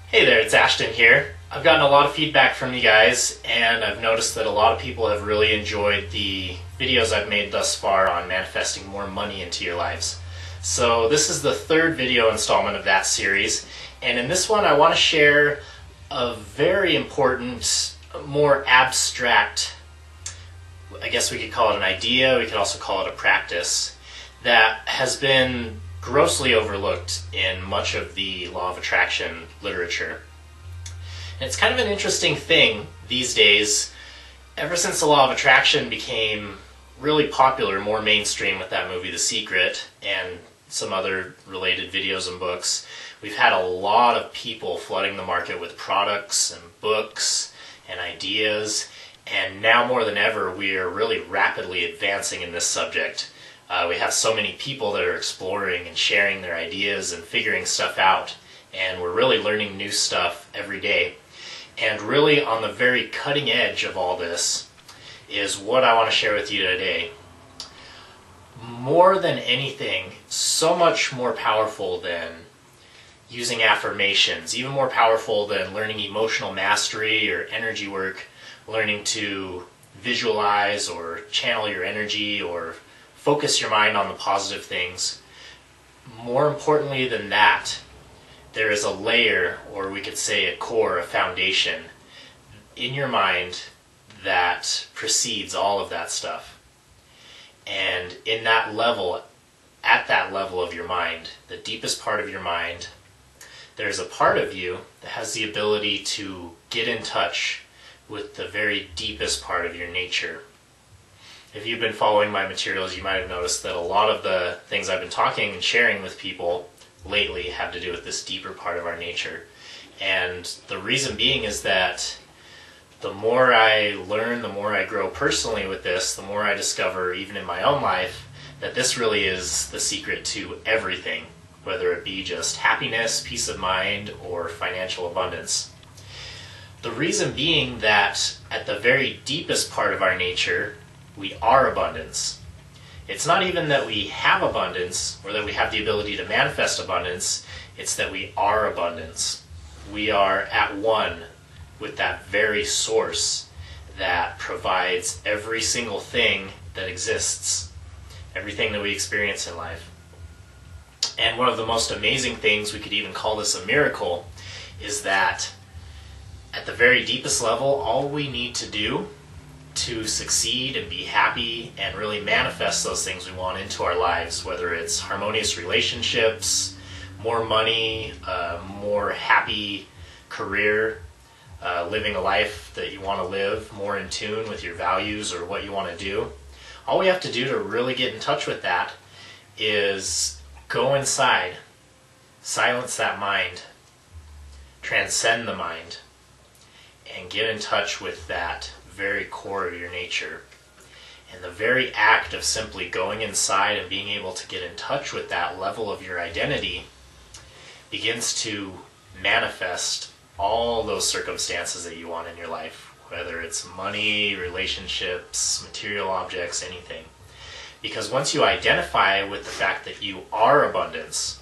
Hey there, it's Ashton here. I've gotten a lot of feedback from you guys, and I've noticed that a lot of people have really enjoyed the videos I've made thus far on manifesting more money into your lives. So this is the third video installment of that series, and in this one I want to share a very important, more abstract, I guess we could call it an idea, we could also call it a practice, that has been grossly overlooked in much of the law of attraction literature. And it's kind of an interesting thing these days. Ever since the law of attraction became really popular, more mainstream with that movie The Secret and some other related videos and books, we've had a lot of people flooding the market with products and books and ideas, and now more than ever we are really rapidly advancing in this subject. We have so many people that are exploring and sharing their ideas and figuring stuff out, and we're really learning new stuff every day. And really on the very cutting edge of all this is what I want to share with you today. More than anything, so much more powerful than using affirmations, even more powerful than learning emotional mastery or energy work, learning to visualize or channel your energy or focus your mind on the positive things. More importantly than that, there is a layer, or we could say a core, a foundation in your mind that precedes all of that stuff. And in that level, at that level of your mind, the deepest part of your mind, there's a part of you that has the ability to get in touch with the very deepest part of your nature. If you've been following my materials, you might have noticed that a lot of the things I've been talking and sharing with people lately have to do with this deeper part of our nature. And the reason being is that the more I learn, the more I grow personally with this, the more I discover, even in my own life, that this really is the secret to everything, whether it be just happiness, peace of mind, or financial abundance. The reason being that at the very deepest part of our nature, we are abundance. It's not even that we have abundance or that we have the ability to manifest abundance, it's that we are abundance. We are at one with that very source that provides every single thing that exists, everything that we experience in life. And one of the most amazing things, we could even call this a miracle, is that at the very deepest level, all we need to do to succeed and be happy and really manifest those things we want into our lives, whether it's harmonious relationships, more money, more happy career, living a life that you want to live, more in tune with your values or what you want to do. All we have to do to really get in touch with that is go inside, silence that mind, transcend the mind, and get in touch with that very core of your nature. And the very act of simply going inside and being able to get in touch with that level of your identity begins to manifest all those circumstances that you want in your life, whether it's money, relationships, material objects, anything. Because once you identify with the fact that you are abundance,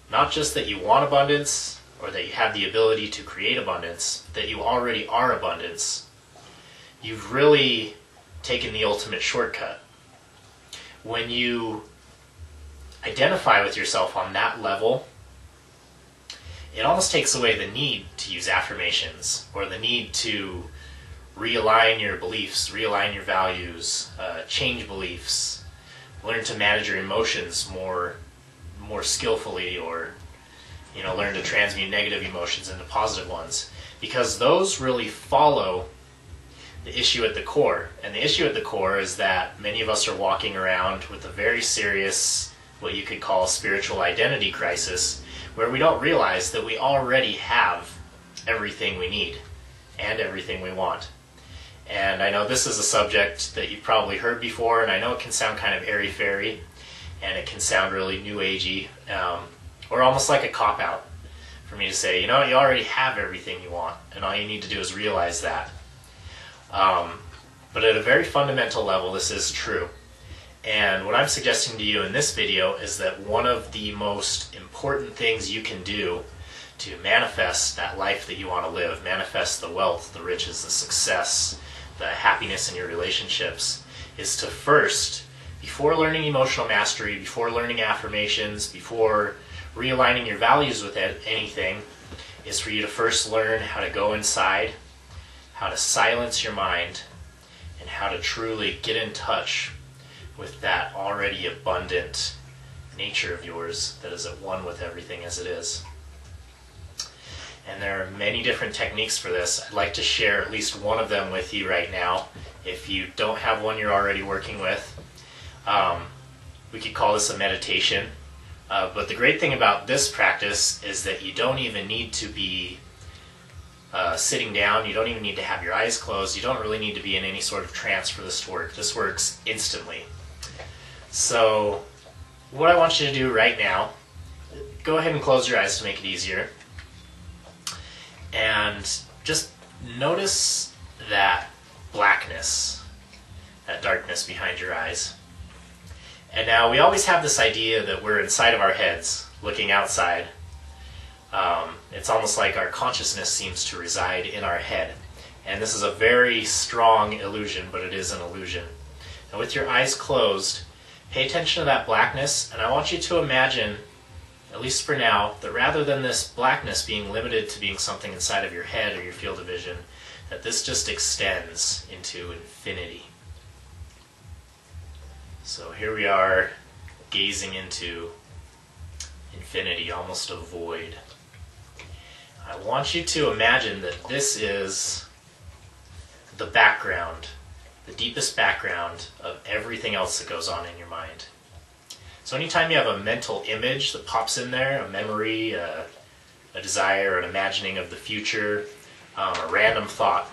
not just that you want abundance or that you have the ability to create abundance, that you already are abundance, you've really taken the ultimate shortcut. When you identify with yourself on that level, it almost takes away the need to use affirmations or the need to realign your beliefs, realign your values, change beliefs, learn to manage your emotions more skillfully, or learn to transmute negative emotions into positive ones, because those really follow the issue at the core. And the issue at the core is that many of us are walking around with a very serious, what you could call spiritual identity crisis, where we don't realize that we already have everything we need and everything we want. And I know this is a subject that you've probably heard before, and I know it can sound kind of airy-fairy, and it can sound really new agey, or almost like a cop-out for me to say, you already have everything you want, and all you need to do is realize that. But at a very fundamental level, this is true. And what I'm suggesting to you in this video is that one of the most important things you can do to manifest that life that you want to live, manifest the wealth, the riches, the success, the happiness in your relationships, is to first, before learning emotional mastery, before learning affirmations, before realigning your values with anything, is for you to first learn how to go inside, how to silence your mind, and how to truly get in touch with that already abundant nature of yours that is at one with everything as it is. And there are many different techniques for this. I'd like to share at least one of them with you right now. If you don't have one you're already working with, we could call this a meditation. But the great thing about this practice is that you don't even need to be sitting down. You don't even need to have your eyes closed. You don't really need to be in any sort of trance for this to work. This works instantly. So what I want you to do right now, go ahead and close your eyes to make it easier. And just notice that blackness, that darkness behind your eyes. And now we always have this idea that we're inside of our heads, looking outside. It's almost like our consciousness seems to reside in our head. And this is a very strong illusion, but it is an illusion. And with your eyes closed, pay attention to that blackness, and I want you to imagine, at least for now, that rather than this blackness being limited to being something inside of your head or your field of vision, that this just extends into infinity. So here we are, gazing into infinity, almost a void. I want you to imagine that this is the background, the deepest background of everything else that goes on in your mind. So anytime you have a mental image that pops in there, a memory, a desire, an imagining of the future, a random thought,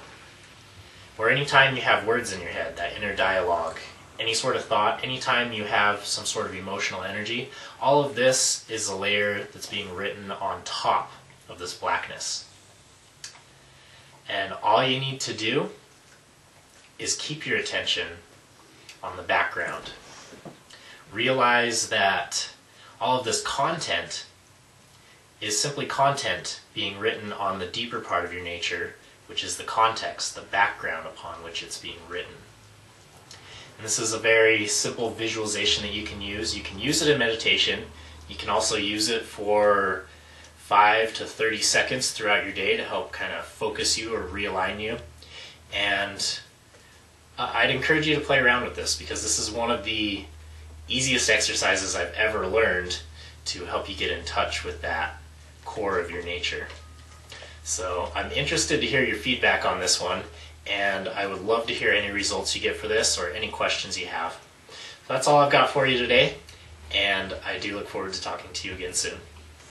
or anytime you have words in your head, that inner dialogue, any sort of thought, anytime you have some sort of emotional energy, all of this is a layer that's being written on top of this blackness. And all you need to do is keep your attention on the background. Realize that all of this content is simply content being written on the deeper part of your nature, which is the context, the background upon which it's being written. And this is a very simple visualization that you can use. You can use it in meditation. You can also use it for 5 to 30 seconds throughout your day to help kind of focus you or realign you. And I'd encourage you to play around with this, because this is one of the easiest exercises I've ever learned to help you get in touch with that core of your nature. So I'm interested to hear your feedback on this one, and I would love to hear any results you get for this or any questions you have. So that's all I've got for you today, and I do look forward to talking to you again soon.